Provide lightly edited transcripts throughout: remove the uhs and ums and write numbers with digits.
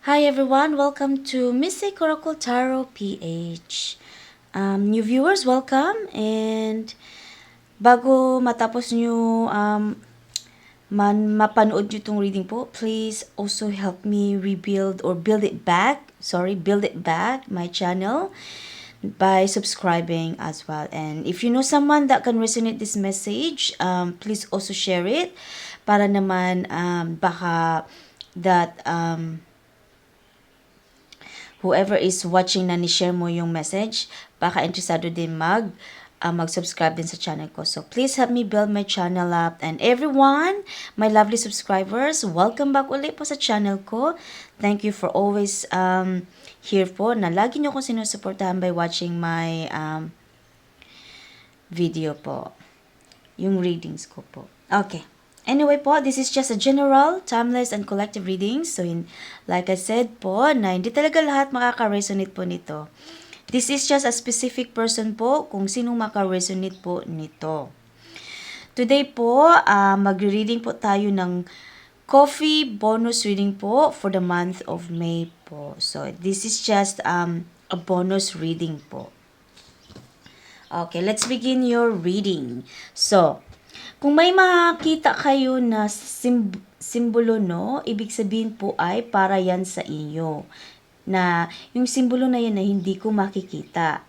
Hi everyone, welcome to Missy Coracle Tarot PH. New viewers, welcome. And bago matapos nyo mapanood nyo itong reading po, please also help me rebuild or build it back. Build it back my channel by subscribing as well. And if you know someone that can resonate this message, please also share it para naman baka that whoever is watching na ni-share mo yung message, baka interesado din mag-subscribe din sa channel ko. So, please help me build my channel up. And everyone, my lovely subscribers, welcome back ulit po sa channel ko. Thank you for always here po na lagi nyo kong sinusuportahan by watching my video po. Yung readings ko po. Okay. Anyway po, this is just a general, timeless, and collective reading. So, like I said po, na hindi talaga lahat makaka-resonate po nito. This is just a specific person po kung sinong maka-resonate po nito. Today po, mag-reading po tayo ng coffee bonus reading po for the month of May po. So, this is just a bonus reading po. Okay, let's begin your reading. So, kung may makita kayo na simbolo, no, ibig sabihin po ay para yan sa inyo. Na yung simbolo na yan na hindi ko makikita.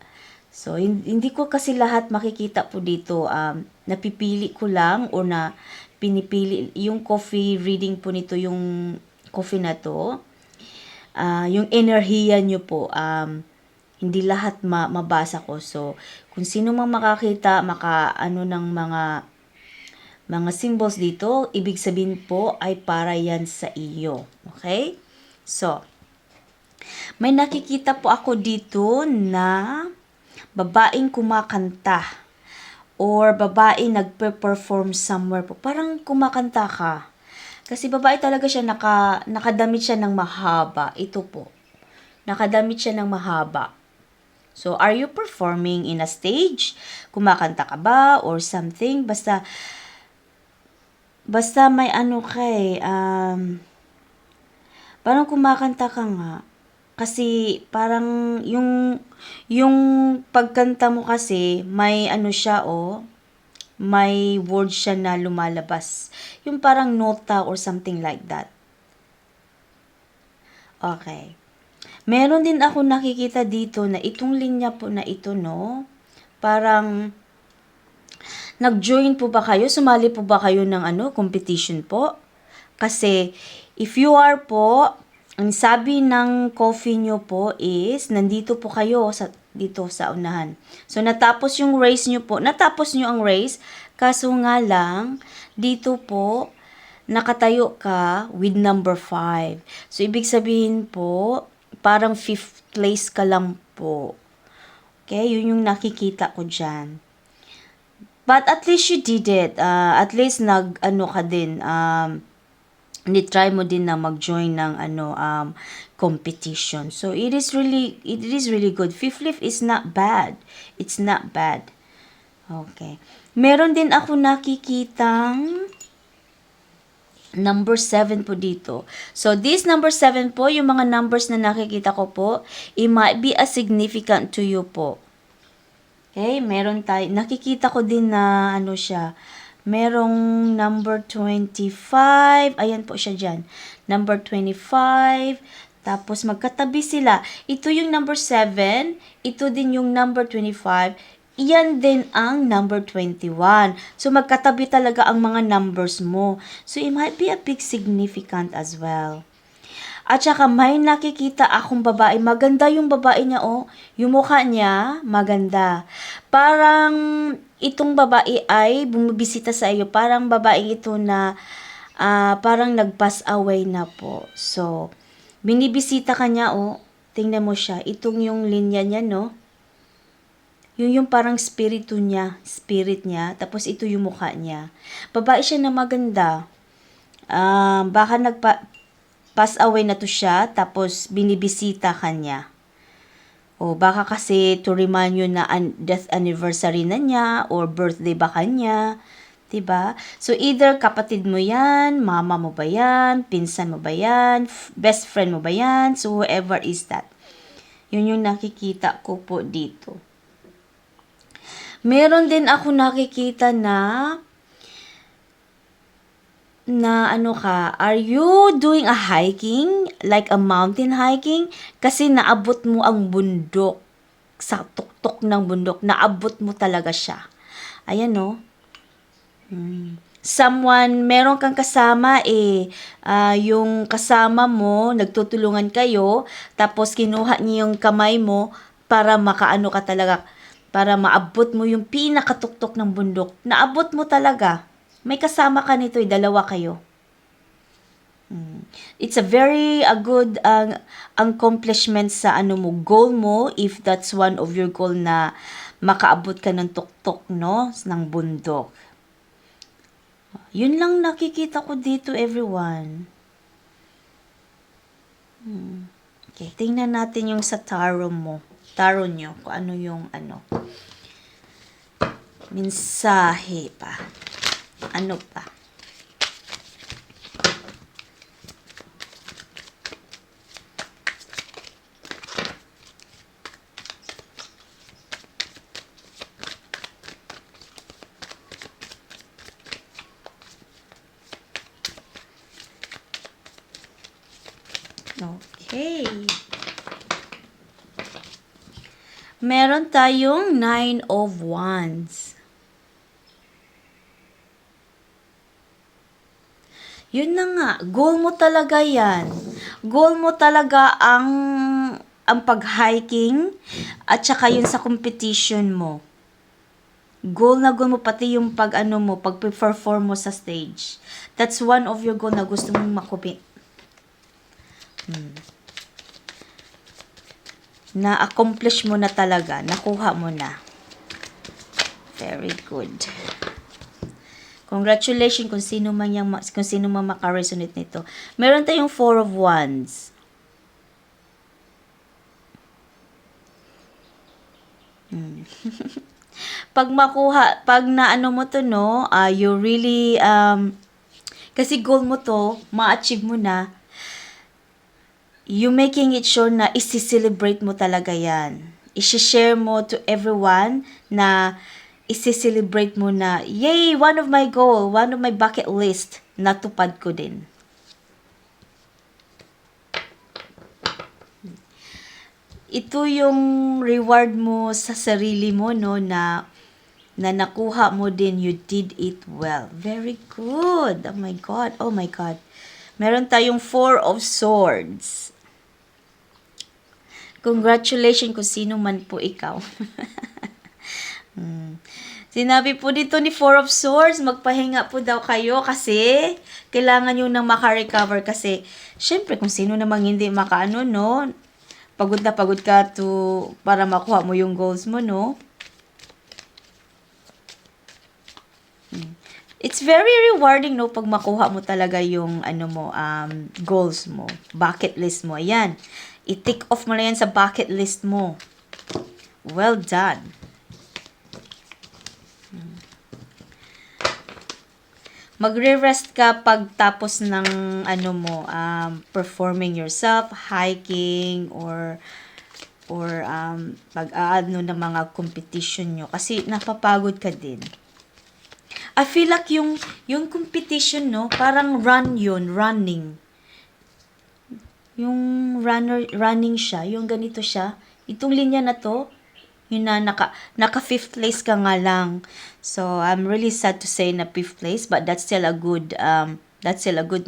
So, hindi ko kasi lahat makikita po dito. Napipili ko lang o na pinipili. Yung coffee reading po nito, yung coffee na to. Yung enerhiya nyo po, hindi lahat mabasa ko. So, kung sino mang makakita, ng mga symbols dito, ibig sabihin po ay para yan sa iyo. Okay? So, may nakikita po ako dito na babaeng kumakanta or babaeng nagpe-perform somewhere po. Parang kumakanta ka. Kasi babae talaga siya, nakadamit siya ng mahaba. Ito po. Nakadamit siya ng mahaba. So, are you performing in a stage? Kumakanta ka ba or something? Basta may parang kumakanta ka nga. Kasi parang yung pagkanta mo kasi may siya may word siya na lumalabas. Yung parang nota or something like that. Okay. Meron din ako nakikita dito na itong linya po na ito, no? Parang nag-join po ba kayo? Sumali po ba kayo ng competition po? Kasi, if you are po, ang sabi ng coffee nyo po is, nandito po kayo dito sa unahan. So, natapos yung race nyo po. Natapos nyo ang race, kaso nga lang, dito po, nakatayo ka with number 5. So, ibig sabihin po, parang 5th place ka lang po. Okay? Yun yung nakikita ko dyan. But at least you did it. At least ka din. Ni-try mo din na mag-join ng competition. So it is really good. Fifth lift is not bad. It's not bad. Okay. Meron din ako nakikitang number 7 po dito. So this number 7 po, yung mga numbers na nakikita ko po, it might be a significant to you po. Okay, meron tayo. Nakikita ko din na siya. Merong number 25. Ayan po siya dyan. Number 25. Tapos magkatabi sila. Ito yung number 7. Ito din yung number 25. Iyan din ang number 21. So magkatabi talaga ang mga numbers mo. So it might be a big significant as well. At saka may nakikita akong babae. Maganda yung babae niya, Yung mukha niya, maganda. Parang itong babae ay bumibisita sa iyo. Parang babae ito na parang nag-pass away na po. So, binibisita ka niya, Tingnan mo siya. Itong yung linya niya, no? Yung parang spirit niya. Tapos ito yung mukha niya. Babae siya na maganda. Baka pass away na to siya, tapos binibisita ka niya. O baka kasi to remind you na death anniversary na niya, or birthday ba kanya. 'Diba? So, either kapatid mo yan, mama mo ba yan, pinsan mo ba yan, best friend mo ba yan, so whoever is that. Yun yung nakikita ko po dito. Meron din ako nakikita na ano ka, are you doing a hiking? Like a mountain hiking? Kasi naabot mo ang bundok. Sa tuktok ng bundok, naabot mo talaga siya. Ayan, no? Someone, meron kang kasama yung kasama mo, nagtutulungan kayo, tapos kinuha niya yung kamay mo para makaano ka talaga, para maabot mo yung pinakatuktok ng bundok. Naabot mo talaga. May kasama ka nito, dalawa kayo. It's a good accomplishment sa ano mo, goal mo, if that's one of your goal na makaabot ka ng tuktok, no, ng bundok. Yun lang nakikita ko dito, everyone. Okay, tingnan natin yung sa tarot mo. Tarot nyo, kung ano yung mensahe pa. Ano pa? Okay. Meron tayong 9 of Wands. Yun na nga, goal mo talaga yan. Goal mo talaga ang pag-hiking at saka yun sa competition mo. Goal na goal mo, pati yung pag-perform mo sa stage. That's one of your goal na gusto mong makupit. Na-accomplish mo na talaga, nakuha mo na. Very good. Congratulations kung sino man maka-resonate nito. Meron tayong 4 of Wands. Pag naano mo to, no, you really, kasi goal mo to, ma-achieve mo na, you making it sure na isi-celebrate mo talaga yan. I-share mo to everyone na isi-celebrate mo na, yay, one of my goal, one of my bucket list, natupad ko din. Ito yung reward mo sa sarili mo, no, na nakuha mo din, you did it well. Very good. Oh my God. Oh my God. Meron tayong 4 of Swords. Congratulations kung sino man po ikaw. Sinabi po dito ni 4 of Swords, magpahinga po daw kayo kasi kailangan nyo nang maka-recover kasi syempre kung sino namang hindi makaano, no, pagod na pagod ka para makuha mo yung goals mo, no. It's very rewarding, no, pag makuha mo talaga yung goals mo, bucket list mo. Ayan, i-tick off mo na yan sa bucket list mo. Well done. Magre-rest ka pagtapos ng performing yourself, hiking or pag-aano ng mga competition nyo kasi napapagod ka din. I feel like yung competition, no, parang running. Yung running siya, yung ganito siya. Itong linya na to, yun na naka 5th place ka nga lang. So I'm really sad to say na 5th place, but that's still a good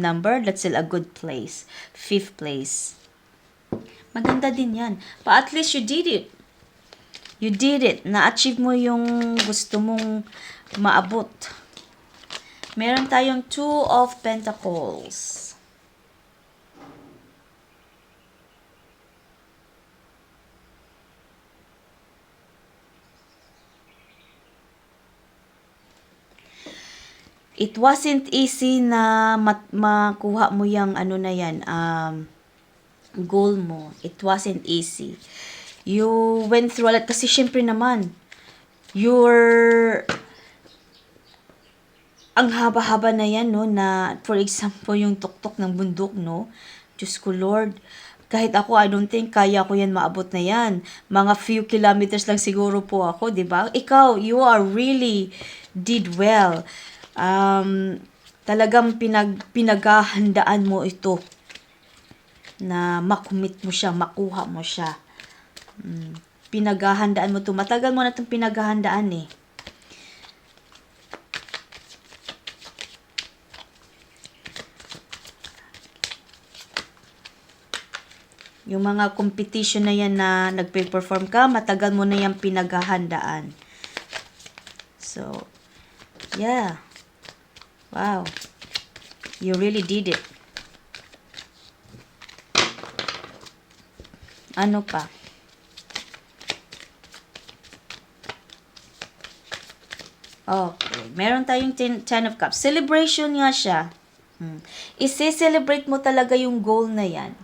number, that's still a good place. 5th place. Maganda din yan. But at least you did it. You did it. Na-achieve mo yung gusto mong maabot. Meron tayong 2 of Pentacles. It wasn't easy na makuha mo yung goal mo. It wasn't easy. You went through a lot kasi syempre naman, ang haba-haba na yan, no, na, for example, yung tuktok ng bundok, no, Diyos ko, Lord, kahit ako, I don't think kaya ko yan maabot na yan. Mga few kilometers lang siguro po ako, di ba? Ikaw, you are really did well. Talagang pinaghahandaan mo ito na makumit mo siya, makuha mo siya. Pinaghahandaan mo to. Matagal mo na itong pinaghahandaan eh. Yung mga competition na yan na nagpe-perform ka, matagal mo na yan pinaghahandaan. So, yeah. Wow. You really did it. Ano pa? Okay. Meron tayong Ten of Cups. Celebration nga siya. Isi-celebrate mo talaga yung goal na yan.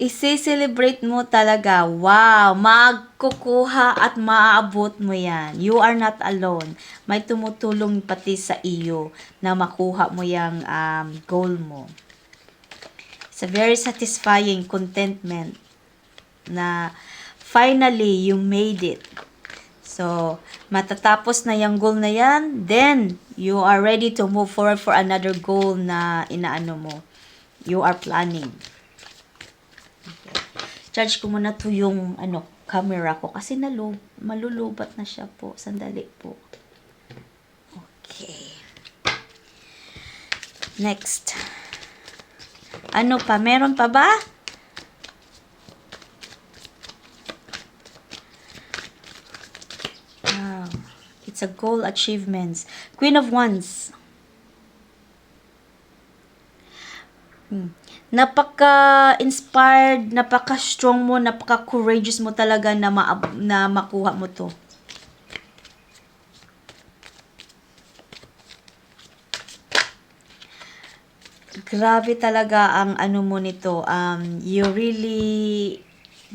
Isi-celebrate mo talaga. Wow! Magkukuha at maaabot mo yan. You are not alone. May tumutulong pati sa iyo na makuha mo yung goal mo. It's a very satisfying contentment na finally you made it. So, matatapos na yung goal na yan, then you are ready to move forward for another goal na inaano mo. You are planning. Charge ko muna to yung camera ko kasi malulubat na siya po. Sandali po. Okay. Next. Ano pa? Meron pa ba? Wow. It's a goal achievements. Queen of Wands. Napaka-inspired, napaka-strong mo, napaka-courageous mo talaga na makuha mo to. Grabe talaga ang mo nito. You really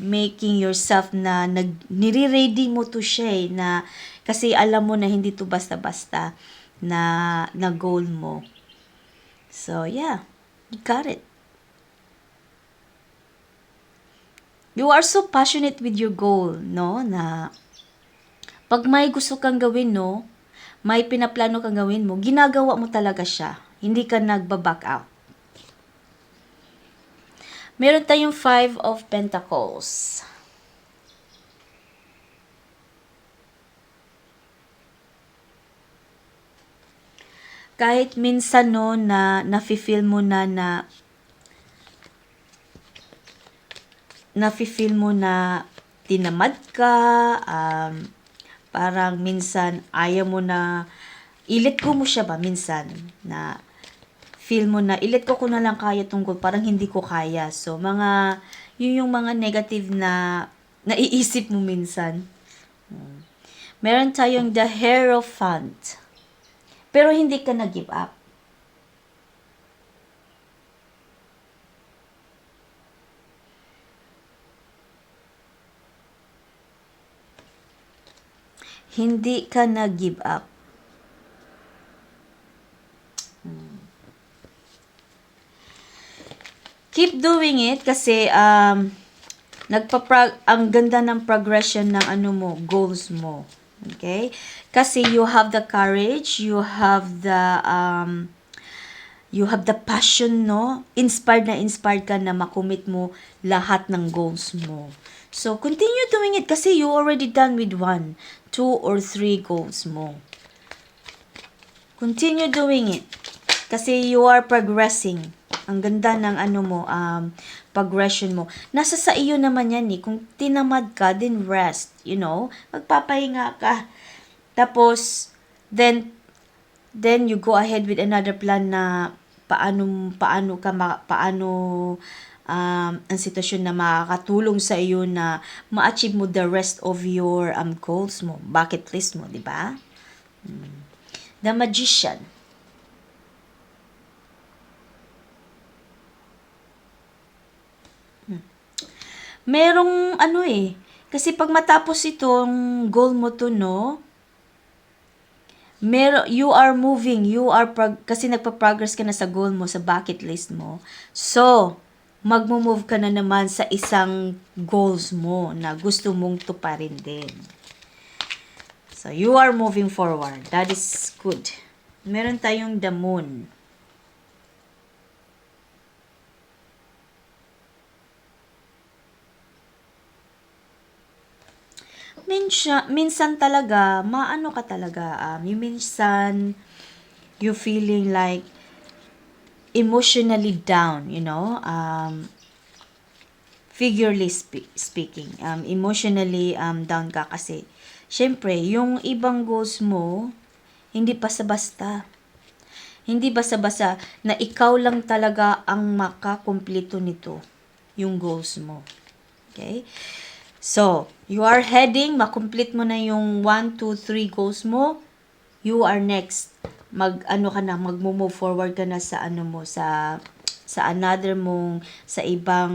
making yourself na nire-ready mo to siya na kasi alam mo na hindi to basta-basta na goal mo. So, yeah. You got it. You are so passionate with your goal, no? Na pag may gusto kang gawin, no? May pinaplano kang gawin mo, ginagawa mo talaga siya. Hindi ka nagba-back out. Meron tayong 5 of Pentacles. Kahit minsan, no, na nafe-feel mo na nafe-feel mo na tinamad ka, parang minsan ayaw mo na, ilit ko mo siya ba minsan, na feel mo na, ilit ko na lang kaya tungkol, parang hindi ko kaya. So, yun yung mga negative na naiisip mo minsan. Meron tayong the Hierophant. Pero hindi ka na-give up. Hindi ka na-give up. Keep doing it kasi ang ganda ng progression ng goals mo. Okay? Kasi you have the courage, you have the passion, no? Inspired ka na makumit mo lahat ng goals mo. So, continue doing it kasi you already done with 1, 2, or 3 goals mo. Continue doing it kasi you are progressing. Ang ganda ng progression mo. Nasa sa iyo naman yan eh. Kung tinamad ka, then rest, magpapahinga ka. Tapos, then you go ahead with another plan na paano ang sitwasyon na makakatulong sa iyo na ma-achieve mo the rest of your goals mo, bucket list mo, di ba? The Magician. Merong Kasi pag matapos itong goal mo to, no, you are moving, kasi nagpa-progress ka na sa goal mo, sa bucket list mo. So, magmo-move ka na naman sa isang goals mo na gusto mong tuparin din. So, you are moving forward. That is good. Meron tayong the moon. Minsan talaga, maano ka talaga, yung minsan, you feeling like emotionally down, figuratively speaking, emotionally down ka kasi, syempre, yung ibang goals mo, hindi basta-basta. Hindi basta-basta na ikaw lang talaga ang makakumpleto nito, yung goals mo. Okay? So, you are heading, makomplete mo na yung 1, 2, 3 goals mo, you are next. Magmo-move forward ka na sa another mong, sa ibang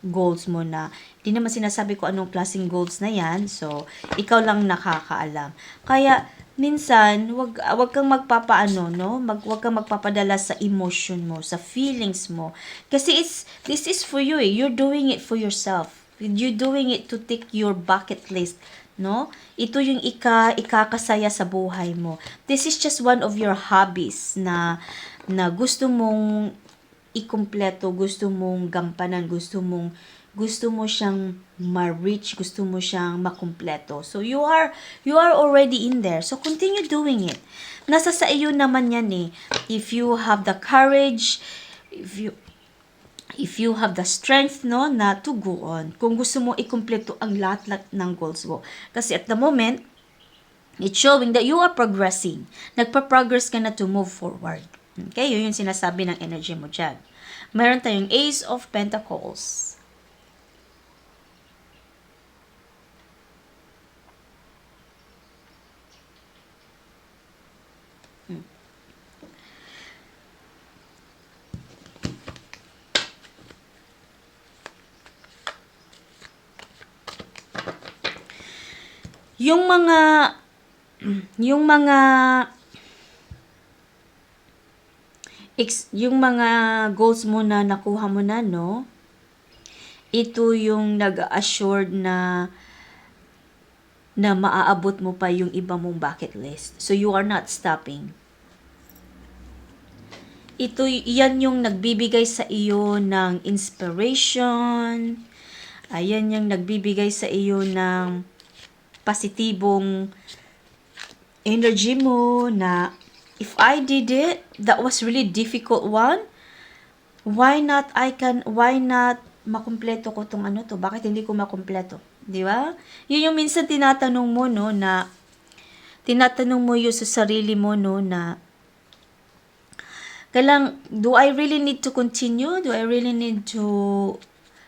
goals mo na, di naman sinasabi ko anong klaseng goals na yan, so, ikaw lang nakakaalam. Kaya, minsan, wag kang magpapaano, no? Wag kang magpapadala sa emotion mo, sa feelings mo. Kasi this is for you, eh. You're doing it for yourself. You're doing it to tick your bucket list, no? Ito yung ikakasaya sa buhay mo. This is just one of your hobbies na gusto mong ikumpleto, gusto mong gampanan, gusto mo siyang ma-reach, gusto mo siyang makumpleto. So you are already in there. So continue doing it. Nasa sa iyo naman yan eh. If you have the courage, if you have the strength, no, na to go on. Kung gusto mo ikumpleto ang lahat ng goals mo. Kasi at the moment, it's showing that you are progressing. Nagpa-progress ka na to move forward. Okay, yun yung sinasabi ng energy mo dyan. Meron tayong Ace of Pentacles. Yung mga goals mo na nakuha mo na, no? Ito yung nag-assured na maaabot mo pa yung iba mong bucket list. So you are not stopping. Yan yung nagbibigay sa iyo ng inspiration. Ayan yung nagbibigay sa iyo ng positibong energy mo na if I did it, that was really difficult one. Why not makumpleto ko tong to? Bakit hindi ko makumpleto? Di ba? Yun yung minsan tinatanong mo, no, na tinatanong mo yun sa sarili mo, no, na do I really need to continue? Do I really need to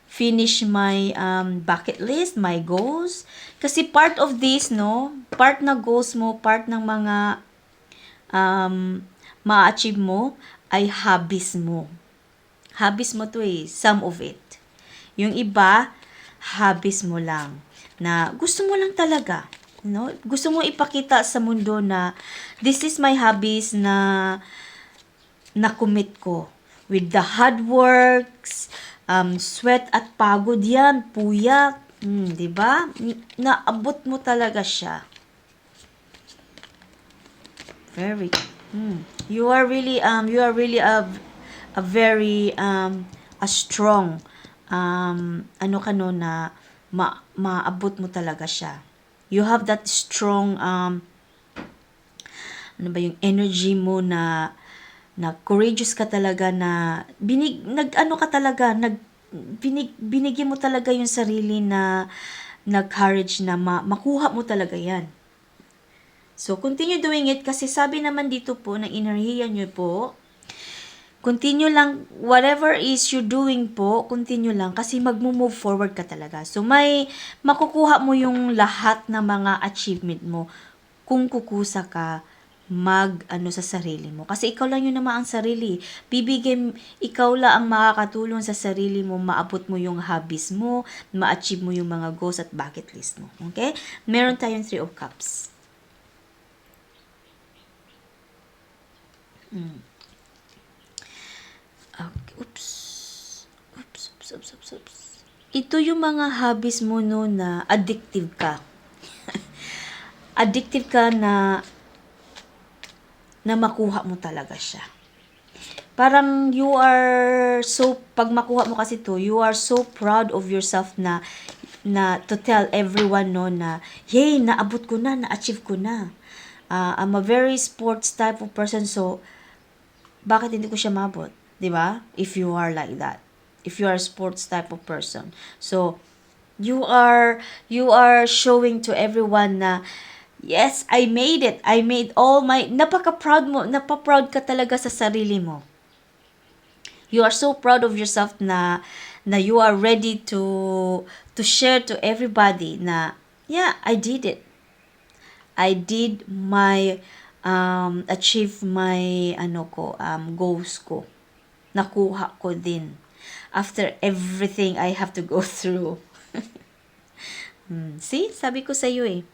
finish my bucket list, my goals? Kasi part of this, no, part na goals mo, part ng mga ma-achieve mo ay hobbies mo. Hobbies mo to eh, some of it. Yung iba, hobbies mo lang. Na gusto mo lang talaga. No? Gusto mo ipakita sa mundo na this is my hobbies na na-commit ko. With the hard works, sweat at pagod yan, puyak, di ba? Naabot mo talaga siya. Very. You are really a very a strong na maabot mo talaga siya. You have that strong yung energy mo na courageous ka talaga na binigyan mo talaga yung sarili na courage na makuha mo talaga yan. So, continue doing it kasi sabi naman dito po ng enerhiya nyo po, continue lang, whatever is you doing po, continue lang kasi mag-move forward ka talaga. So, makukuha mo yung lahat ng mga achievement mo kung kukusa ka ano sa sarili mo. Kasi ikaw lang yun naman ang sarili. Ikaw lang ang makakatulong sa sarili mo, maabot mo yung hobbies mo, ma-achieve mo yung mga goals at bucket list mo. Okay? Meron tayong 3 of Cups. Okay. Oops. Ito yung mga hobbies mo no na addictive ka. Addictive ka na makuha mo talaga siya. Parang pag makuha mo kasi to, you are so proud of yourself na to tell everyone no na, yay, naabot ko na, na-achieve ko na. I'm a very sports type of person, so bakit hindi ko siya mabot? 'Di ba? If you are like that. If you are a sports type of person. So, you are showing to everyone na, yes, I made it. I made all my, napaproud ka talaga sa sarili mo. You are so proud of yourself na you are ready to share to everybody na, yeah, I did it. I did achieve my goals ko. Nakuha ko din. After everything I have to go through. See? Sabi ko sa iyo eh.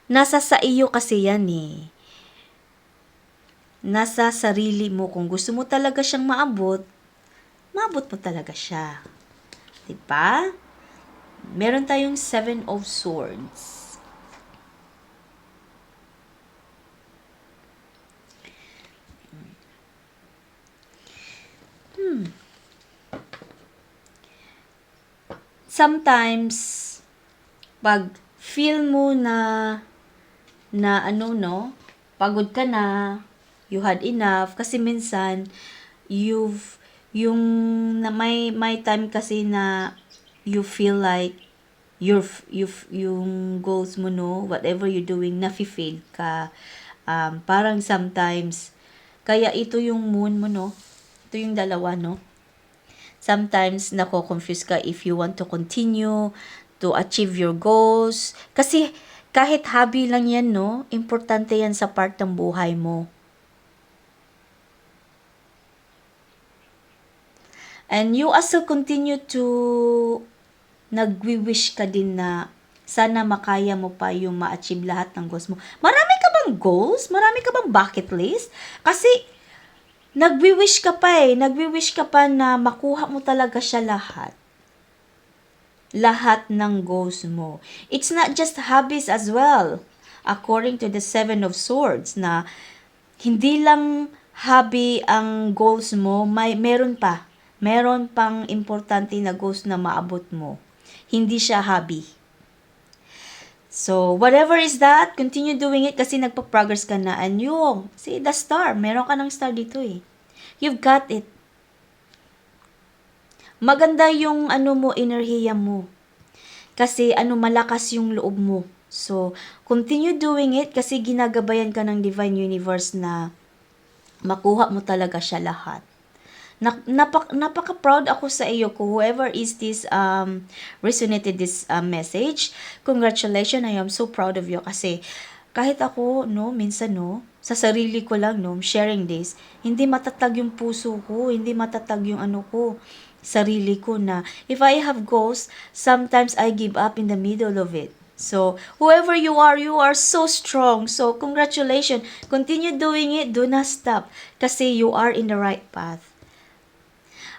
Nasa sa iyo kasi yan eh. Nasa sarili mo. Kung gusto mo talaga siyang maabot mo talaga siya. Diba? Meron tayong 7 of Swords. Sometimes, pag feel mo na pagod ka na, you had enough, kasi minsan, may time kasi na you feel like yung goals mo no, whatever you're doing, nafi-fail ka. Parang sometimes, kaya ito yung moon mo no, ito yung dalawa no, sometimes nako-confuse ka if you want to continue to achieve your goals. Kasi kahit hobby lang yan, no? Importante yan sa part ng buhay mo. And you also continue to nagwi-wish ka din na sana makaya mo pa yung ma-achieve lahat ng goals mo. Marami ka bang goals? Marami ka bang bucket list? Kasi nagwi-wish ka pa eh. Nagwi-wish ka pa na makuha mo talaga siya lahat. Lahat ng goals mo. It's not just hobbies as well. According to the 7 of Swords na hindi lang hobby ang goals mo, meron pa. Meron pang importante na goals na maabot mo. Hindi siya hobby. So, whatever is that, continue doing it kasi nagpa-progress ka na. And you, see, the star. Meron ka ng star dito eh. You've got it. Maganda yung enerhiya mo. Kasi malakas yung loob mo. So, continue doing it kasi ginagabayan ka ng Divine Universe na makuha mo talaga siya lahat. Napaka-proud ako sa iyo ko whoever is this resonated this message. Congratulations, I am so proud of you kasi kahit ako minsan sa sarili ko lang sharing this, hindi matatag yung puso ko, hindi matatag yung sarili ko na if I have goals, sometimes I give up in the middle of it. So, whoever you are so strong. So, congratulations. Continue doing it. Do not stop. Kasi you are in the right path.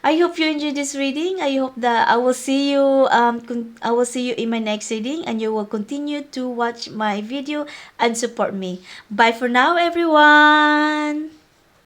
I hope you enjoyed this reading. I hope that I will see you in my next reading and you will continue to watch my video and support me. Bye for now, everyone.